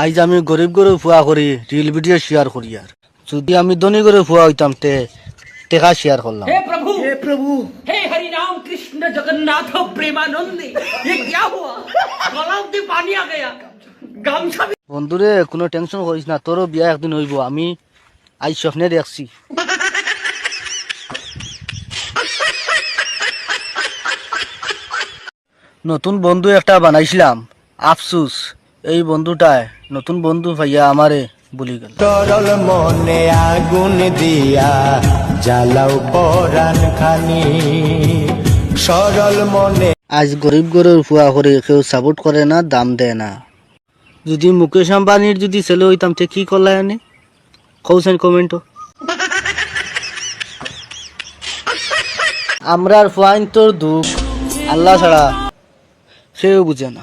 আজ আমি গরিব গরু ফুয়া করি রিল ভিডিও শেয়ার করি আর যদি আমি ধনী করে ফুয়া হইতাম টেকা শেয়ার করলাম। हे प्रभु हे हरि राम कृष्ण जगन्नाथ प्रेमानंद ये क्या हुआ गलाव में पानी आ गया गामछा भी বন্ধুরে কোনো টেনশন করিস না, তোরও বিয়া একদিন হইব। আমি আজ স্বপ্নে দেখছি। নতুন বন্ধু একটা বানাইছিলাম, আফসুস এই বন্ধুটায় নতুন বন্ধু ভাইয়া আমারে ভুলি গেল। তরল মনে আগুন দিয়া জ্বালাও পরাণ খানি সরল মনে। আজ গরিব গরুর ফুয়া করে কেউ সাপোর্ট করে না, দাম দেয় না। যদি মুকেশ আম্বানির যদি ছেলে হইতাম তে কি করলাই আনে কৌছেন কমেন্টও। আমরার ফুয়াইন তোর দুঃখ আল্লাহ ছাড়া সেও বুঝে না।